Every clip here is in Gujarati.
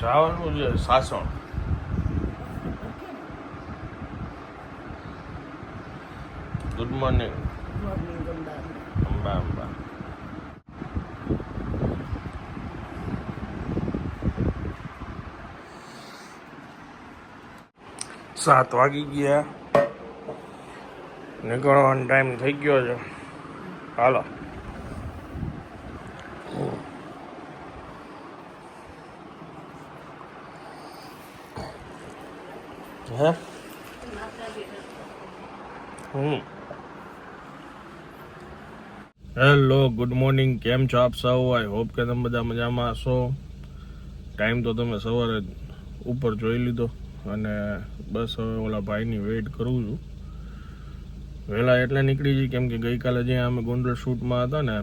જવાનું છે સાસણ. Good morning. અંબા અંબા. 7 વાગી ગયા. નીકળવાનો ટાઈમ થઈ ગયો છે. હાલો. હે હેલો, ગુડ મોર્નિંગ. કેમ છો આપ સૌ? આઈ હોપ કે તમે બધા મજામાં હશો. ટાઈમ તો તમે સવારે ઉપર જોઈ લીધો અને બસ હવે ઓલા ભાઈની વેઇટ કરું છું. વહેલા એટલે નીકળી જઈએ કેમ કે ગઈકાલે જ્યાં અમે ગોંડલ શૂટમાં હતા ને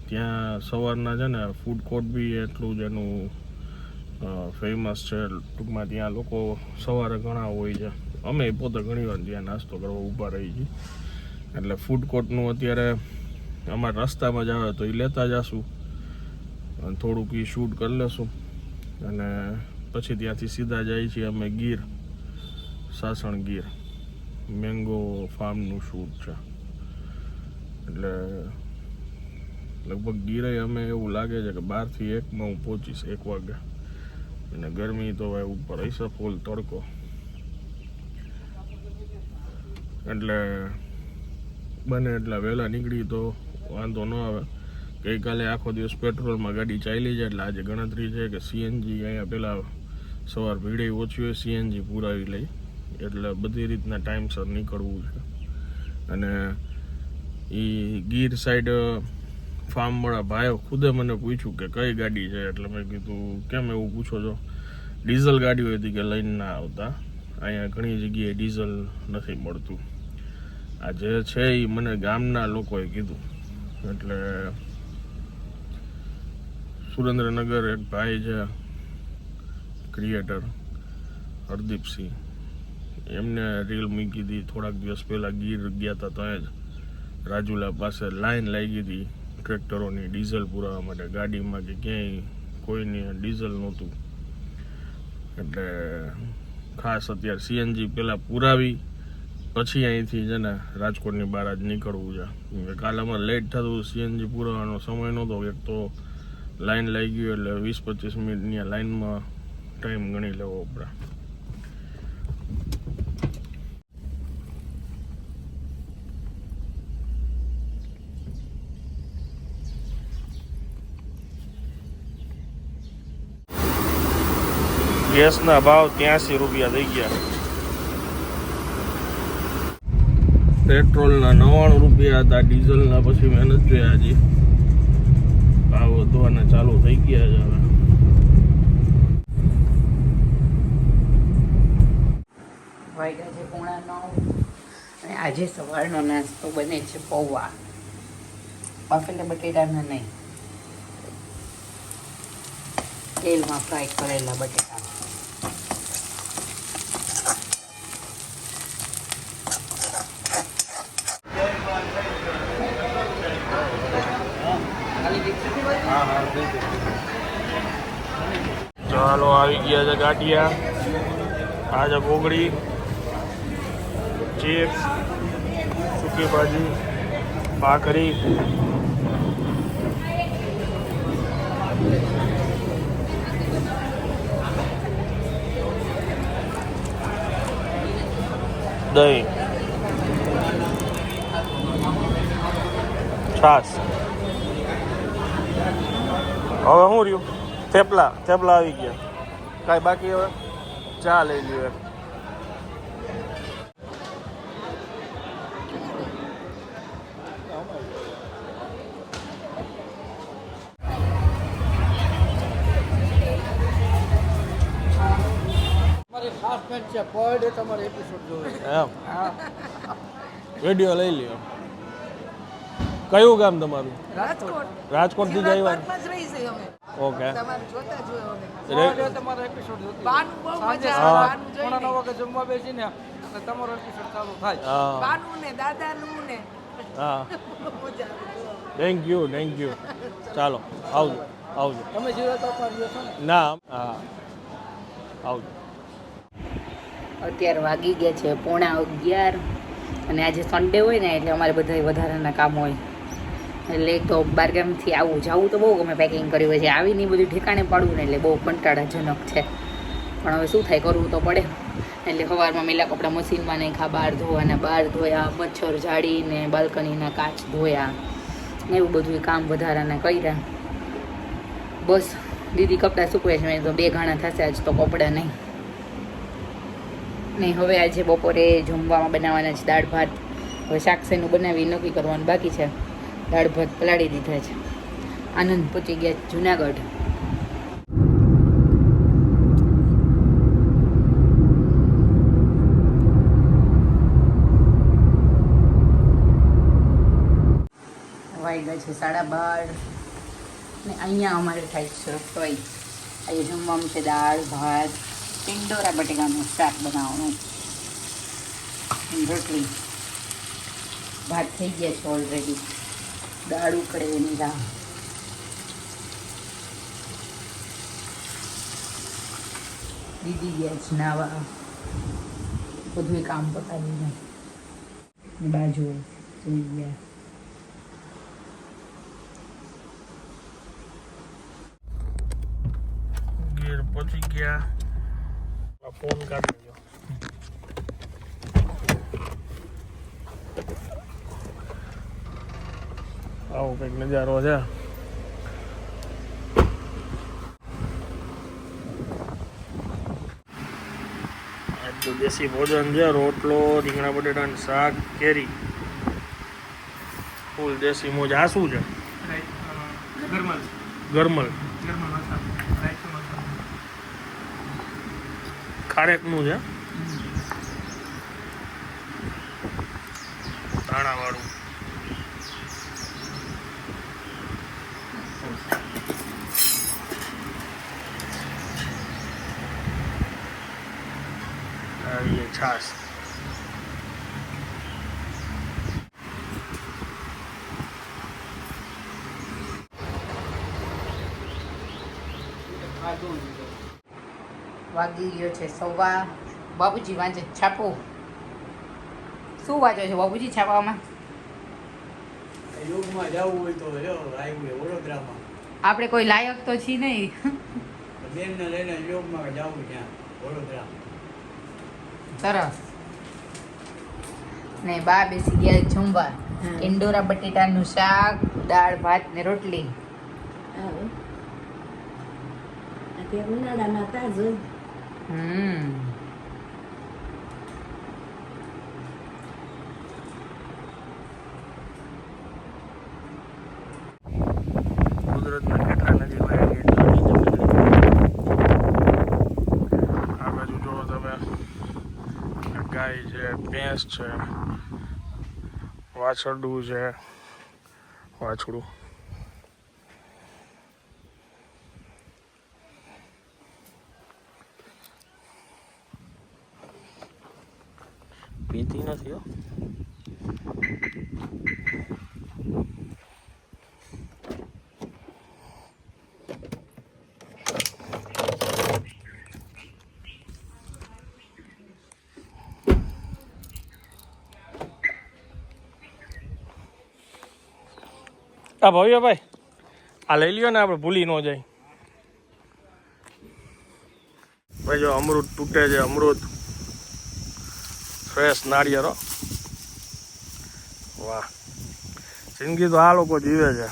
ત્યાં સવારના છે ને ફૂડ કોર્ટ બી એટલું જ એનું ફેમસ છે. ટૂંકમાં ત્યાં લોકો સવારે ઘણા હોય છે. અમે પોતે ઘણી વાર ત્યાં નાસ્તો કરવા ઊભા રહી છીએ. એટલે ફૂડ કોર્ટનું અત્યારે અમારા રસ્તામાં જ આવે તો એ લેતા જશું અને થોડુંક એ શૂટ કરી લેશું અને પછી ત્યાંથી સીધા જઈએ છીએ અમે ગીર, સાસણ ગીર. મેંગો ફાર્મનું શૂટ છે એટલે લગભગ ગીરે અમે એવું લાગે છે કે 12 થી 1 હું પહોંચીશ 1 વાગે. અને ગરમી તો ભાઈ ઉપર હશે ફૂલ તડકો એટલે બને એટલા વહેલા નીકળી તો વાંધો ન આવે. ગઈકાલે આખો દિવસ પેટ્રોલમાં ગાડી ચાલી જાય એટલે આજે ગણતરી છે કે સીએનજી અહીંયા પહેલાં સવાર ભીડે ઓછી હોય, સીએનજી પુરાવી લઈ એટલે બધી રીતના ટાઈમસર નીકળવું છે. અને એ ગીર સાઈડ ફાર્મવાળા ભાઈઓ ખુદે મને પૂછ્યું કે કઈ ગાડી છે એટલે મેં કીધું કેમ એવું પૂછો છો? ડીઝલ ગાડી હોય હતી કે લઈને ના આવતા, અહીંયા ઘણી જગ્યાએ ડીઝલ નથી મળતું. આ જે છે એ મને ગામના લોકોએ કીધું. એટલે સુરેન્દ્રનગર એક ભાઈ છે ક્રિએટર હરદીપસિંહ, એમને રીલ મૂકી હતી થોડાક દિવસ પહેલાં. ગીર ગયા હતા ત્યાં જ રાજુલા પાસે લાઈન લાગી હતી ટ્રેક્ટરોની ડીઝલ પુરાવા માટે. ગાડીમાં કે ક્યાંય કોઈની ડીઝલ નહોતું એટલે ખાસ અત્યારે સીએનજી પહેલાં પુરાવી પછી અહીંથી છે ને રાજકોટની બહાર જ નીકળવું છે. કાલે અમારે લેટ થતું સીએનજી પુરાવાનો સમય નહોતો. એક તો લાઈન લાગી ગયું એટલે 20-25 મિનિટની લાઈનમાં ટાઈમ ગણી લેવો પડે. ગેસના ભાવ 83 રૂપિયા થઈ ગયા. પેટ્રોલના 99 રૂપિયા હતા. ડીઝલના પછી મહેનત જોયા હજી ભાવ વધવાના ચાલુ થઈ ગયા છે હવે. વાગ્યા છે 8:45 અને આજે સવારનો નાસ્તો બને છે પૌવા. બાફેલા બટેટાના નહીં, તેલમાં ફ્રાય કરેલા બટેટા. ચાલો આવી ગયા છે ગાંઠિયા, આ છે કોગળી, ચિપ્સ, સૂકી ભાજી, ભાખરી, દહીં, છાશ. હવે શું રહ્યું? થેપલા આવી ગયા. કાંઈ બાકી હવે ચા લઈ લ્યો. તમારે એપિસોડ જોવે એમ વિડીયો લઈ લ્યો. કયું ગામ તમારું? રાજકોટ થી જ આવ્યા? ઓકે. તમારો એપિસોડ જમવા બેસીને તમારો એપિસોડ ચાલુ થાય. હા, થેન્ક યુ. ચાલો આવજો. તમે જીરો તો છો ને? ના, હા આવજો. અત્યારે વાગી ગયા છે 11:15 અને આજે સન્ડે હોય ને એટલે અમારે બધા વધારાના કામ હોય એટલે તો બારગામથી જવું તો બહુ ગમે પેકિંગ કર્યું હોય છે આવીને બધું ઠેકાણે પાડવું ને એટલે બહુ કંટાળાજનક છે પણ હવે શું થાય કરવું તો પડે એટલે સવારમાં મેલા કપડાં મશીનમાં નાખ્યા બહાર ધોવાના બહાર ધોયા મચ્છર જાળીને બાલ્કનીના કાચ ધોયા એવું બધું કામ વધારાના કર્યા બસ દીદી કપડાં સૂકવે છે મેં તો 2 ઘાણા થશે આજ તો કપડાં નહીં હવે આજે બપોરે જમવામાં બનાવવાના છે દાળ ભાત હવે શાક શેનું બનાવી નક્કી કરવાનું બાકી છે દાળ ભાત પલાળી દીધા છે આનંદ પહોંચી ગયા જુનાગઢ વાગ્યા છે 12:30 ને અહીંયા અમારે થાય છે રસોઈ આજે જમવાનું છે દાળ ભાત ટિંડોરા બટેકાનું શાક બનાવવાનું રોટલી ભાત થઈ ગયા છે ઓલરેડી દાળ ઉકળે એની રાહ દીદી ગયા છે નાવા બધું કામ પતાવીને બાજુ સુઈ ગયા ગીર પહોંચી ગયા ફોન કાઢી ગયો આવો કંઈક નજારો છે આજ તો દેશી ભોજન છે રોટલો રીંગણા બટેટાનું શાક કેરી ફૂલ દેશી મોજ આ શું છે ગરમલ ખારેકનું છે દાણાવાળું આવી છાશ વાગી ગયો છે 1:15 બાબુજી વાંચે છાપો શું વાંચો છો બાબુજી છાપામાં યોગમાં જવું હોય તો આવ્યું વડોદરામાં આપણે કોઈ લાયક તો છીએ નહીં બેનને લઈને યોગમાં જવું ત્યાં વડોદરા સરસ ને બા બેસી ગયા જમવા ઈંડોરા બટેટાનું શાક દાળ ભાત ને રોટલી ઉનાળામાં તાજું કુદરતના કેટલા નજીક લાગે આ બાજુ જો તમે ગાય છે ભેંસ છે વાછરડું છે વાછડું પીતી નથી હો આ ભવ્યભાઈ આ લઈ લ્યો ને આપણે ભૂલી ન જાય ભાઈ જો અમૃત તૂટે છે અમૃત ફ્રેશ નાળિયેર વાહ જિંદગી તો આ લોકો જીવે છે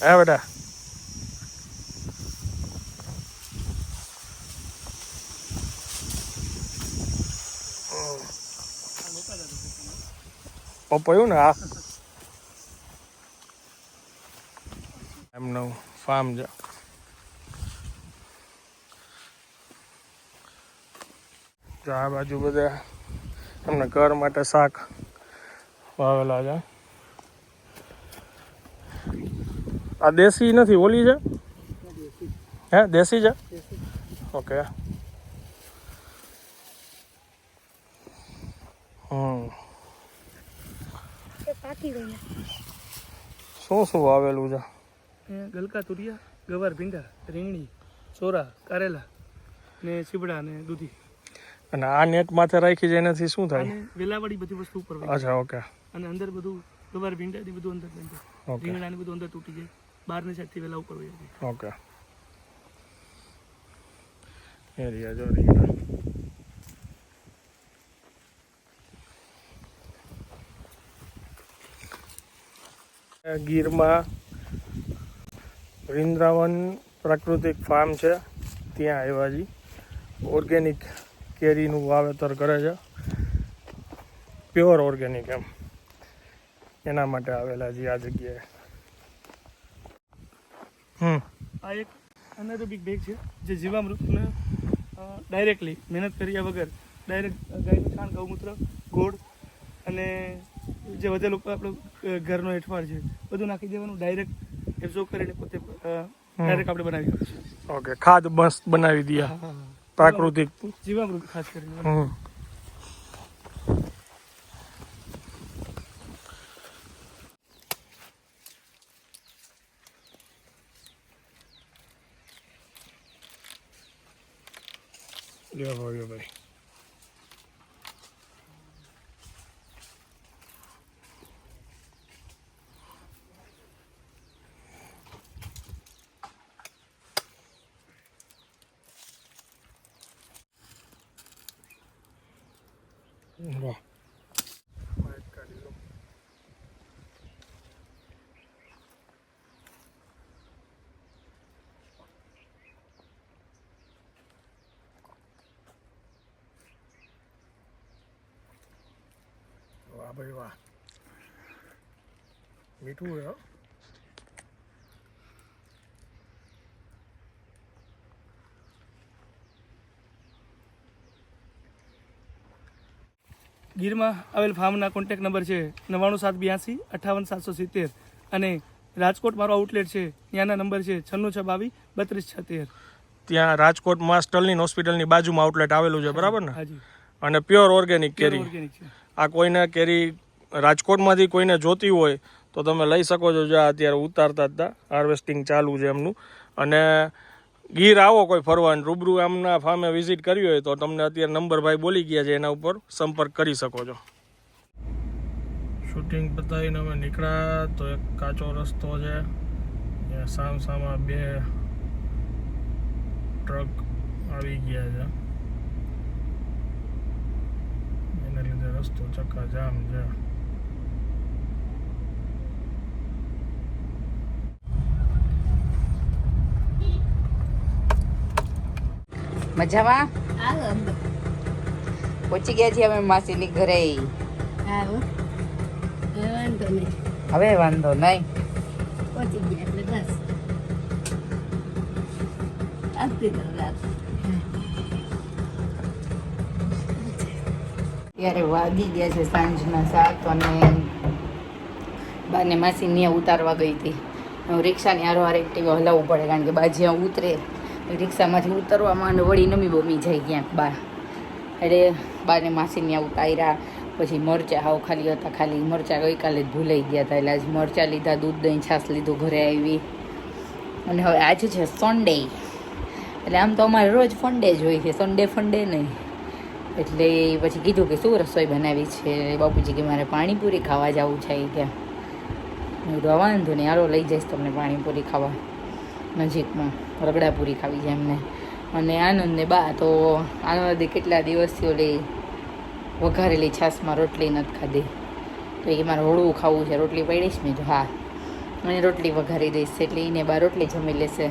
હે બેટા પપ્પાયું ને આ એમનું ફાર્મ છે જો આ બાજુ બધા એમના ઘર માટે શાક વાવેલા છે આ દેશી નથી ઓલી છે હે દેશી છે ઓકે શું શું વાવેલું છે ગલકા તુરિયા ગવાર ભીંડા રીંગણી ચોરા કારેલા ને સીબડા ને દૂધી. અને આ નેટ માથે રાખી છે એનાથી શું થાય? અને વેલાવાળી બધી વસ્તુ ઉપર વહી અચ્છા, ઓકે. અને અંદર બધું ગવાર ભીંડા ને બધું અંદર લઈ જાય. ઓકે. રીંગણા ને બધું અંદર તૂટી જાય. બહારની સાઈડથી વેલા ઉપર વહી જાય. ઓકે. એરિયા જો રીંગણા. ગીરમાં વૃંદાવન પ્રાકૃતિક ફાર્મ છે, ત્યાં આવ્યા જી. ઓર્ગેનિક કેરીનું વાવેતર કરે છે, પ્યોર ઓર્ગેનિક એમ, એના માટે આવેલા જી આ જગ્યાએ. આ એક અનધર બિગ બેગ છે જે જીવામૃતને ડાયરેક્ટલી મહેનત કર્યા વગર ડાયરેક્ટ ગાયનું છાણ, ગૌમૂત્ર, ગોળ અને જે વધેલું આપણું ઘરનો હેઠવાડ છે બધું નાખી દેવાનું, ડાયરેક્ટ એબ્ઝોર્બ કરીને પોતે ડાયરેક્ટ આપણે બનાવી શકીએ છીએ. ઓકે, ખાદ મસ્ત બનાવી દે પ્રાકૃતિક જીવામૃત ખાસ કરીને. લ્યો ભાઈ. વાહ. વાહ ભાઈ વાહ, મીઠું હોય. ગીરમાં આવેલ ફાર્મના કોન્ટેક્ટ નંબર છે 9972858770 અને રાજકોટ મારો આઉટલેટ છે ત્યાંના નંબર છે 9662323613. ત્યાં રાજકોટમાં સ્ટર્લિન હોસ્પિટલની બાજુમાં આઉટલેટ આવેલું છે, બરાબર ને? હાજી, અને પ્યોર ઓર્ગેનિક કેરી. ઓર્ગેનિક છે. આ કોઈને કેરી રાજકોટમાંથી કોઈને જોતી હોય તો તમે લઈ શકો છો. જ્યાં અત્યારે ઉતારતા હતા, હાર્વેસ્ટિંગ ચાલુ છે એમનું. અને ગીર આવો કોઈ ફરવા, રૂબરૂ આમના ફાર્મે વિઝિટ કરવી હોય તો તમને અત્યારે નંબર ભાઈ બોલી ગયા છે, એના ઉપર સંપર્ક કરી શકો છો. શૂટિંગ પતાવીને અમે નીકળ્યા તો એક કાચો રસ્તો છે, ત્યાં સામા 2 ટ્રક આવી ગયા છે, એને લીધે રસ્તો ચક્કાજામ છે. મજામાં પહોંચી ગયા છીએ અમે માસીની ઘરે. હવે વાંધો નહીં, પહોંચી ગયા એટલે બસ આજથી તો રાત. ત્યારે વાગી ગયા છે સાંજના 7 અને બાને માસી ત્યાં ઉતારવા ગઈ હતી. હું રિક્ષાની હારો એક્ટિવા હલાવવું પડે કારણ કે બા જ્યાં ઉતરે રિક્ષામાંથી ઉતરવામાં અને વળી નમી બમી જાય ક્યાંક બા. એટલે બાને માસી ત્યાં ઉતાર્યા. પછી મરચાં હાવ ખાલી હતા, ખાલી મરચાં ગઈકાલે જ ભૂલાઈ ગયા હતા, એટલે આજે મરચાં લીધા, દૂધ દહીં છાશ લીધું, ઘરે આવી. અને હવે આજે છે સન્ડે, એટલે આમ તો અમારે રોજ ફંડે જ હોય છે, સન્ડે ફંડે નહીં. એટલે પછી કીધું કે શું રસોઈ બનાવી છે બાપુજી? કે મારે પાણીપુરી ખાવા જવું છે કે. મેં કીધું વાંધો નહીં, હાલો લઈ જઈશ તમને પાણીપુરી ખાવા નજીકમાં, રગડાપુરી ખાવી છે એમને. અને આનંદને બા તો આનંદ કેટલા દિવસથી ઓલી વઘારેલી છાશમાં રોટલી નથી ખાધી, તો એ મારે હળવું ખાવું છે, રોટલી પડીશ? મેં જો હા, અને રોટલી વઘારી દઈશ, એટલે એને બા રોટલી જમી લેશે,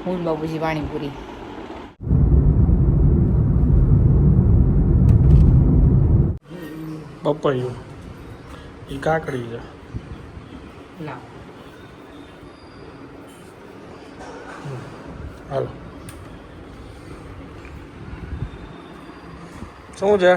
હું ને બાપુજી પાણીપુરી. પપૈયું એ કાકડી છે. ના હાલો, શું છે?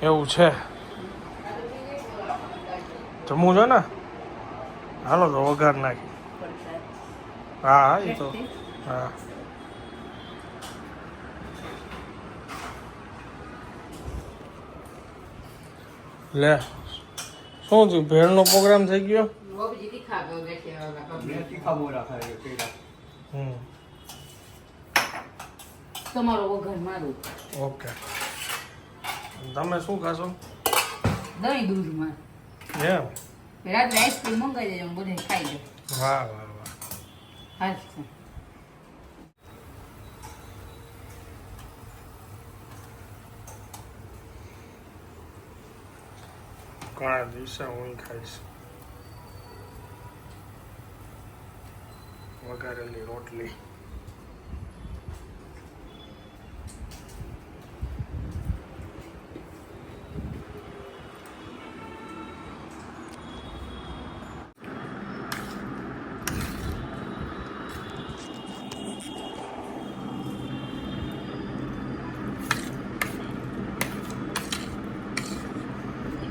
એવું છે. જમવું છે ને? હાલો તો વઘાર નાખી. હા હા એ તો હા. લે શું થયું? ભેળનો પ્રોગ્રામ થઈ ગયો? બાપુજી તીખા બેઠે મેં તીખા બોરા ખાય કર્યા. હમ તમારો વઘાર મારું ઓકે. તમે શું ખાશો? દહીં દૂધમાં એમ? રાત્રે આઈસ્ક્રીમ મંગાવી દેજો બધે ખાઈ લો. વાહ વાહ વાહ. હાલ ઘણા દિવસે હું ખાઈશ વઘારેલી રોટલી.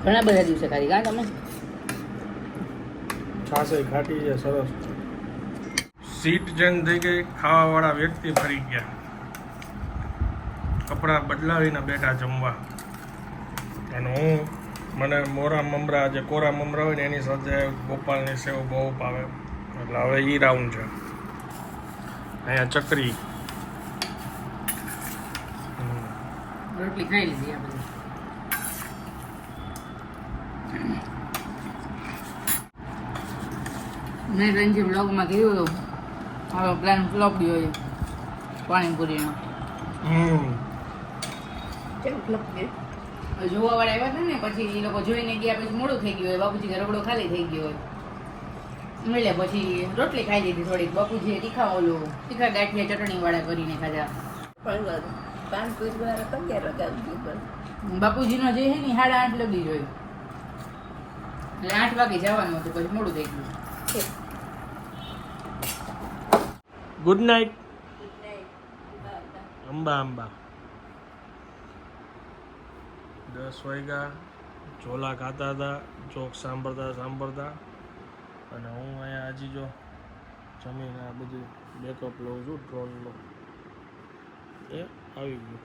ઘણા બધા દિવસે ખાધી કા તમે છાશે ખાટી છે સરસ. સીટ ચેન્જ થઈ ગઈ. ખાવા વાળા વ્યક્તિ ફરી ગયા. કપડાં બદલાવીને બેઠા જમવા. અને હું મને મોરા મમરા જે કોરા મમરા હોય ને એની સાથે ગોપાલની સેવ બહુ ભાવે એટલે હવે ઈ રાઉન્ડ છે. અહીંયા ચકરી. રોટલી ખાઈ લીધી આ બધી. મેં રંજી બ્લોગમાં કીધું હતું હવે પ્લાન ફ્લોપ ગયો છે પાણીપુરીનો. જોવા વાળા આવ્યા હતા ને પછી એ લોકો જોઈને ગયા પછી મોડું થઈ ગયું હોય બાપુજી રગડો ખાલી થઈ ગયો હોય એટલે પછી રોટલી ખાઈ લીધી થોડીક. બાપુજીએ તીખા ગાંઠિયા ચટણી વાળા કરીને ખાધા. પાનપુરી વાળા 11 વાગે આવી ગયું. બાપુજીનો જે છે ને 8:30 લગી જોયું એટલે 8 વાગે જવાનું હતું પછી મોડું થઈ ગયું. Good night. અંબા અંબા. 10 વાગ્યા. ઝોલા ખાતા હતા, જોક સાંભળતા અને હું અહીંયા હજી જો જમીને આ બધું બેકઅપ લઉં છું ડ્રોનનો. એ આવી ગયું.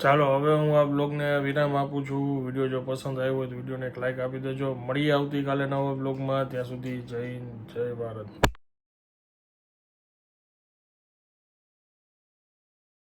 ચાલો હવે હું આ બ્લોગને વિરામ આપું છું. વિડીયો જો પસંદ આવ્યો હોય તો વિડીયોને એક લાઈક આપી દેજો. મળીએ આવતીકાલે નવા બ્લોગમાં. ત્યાં સુધી જય હિન્દ, જય ભારત.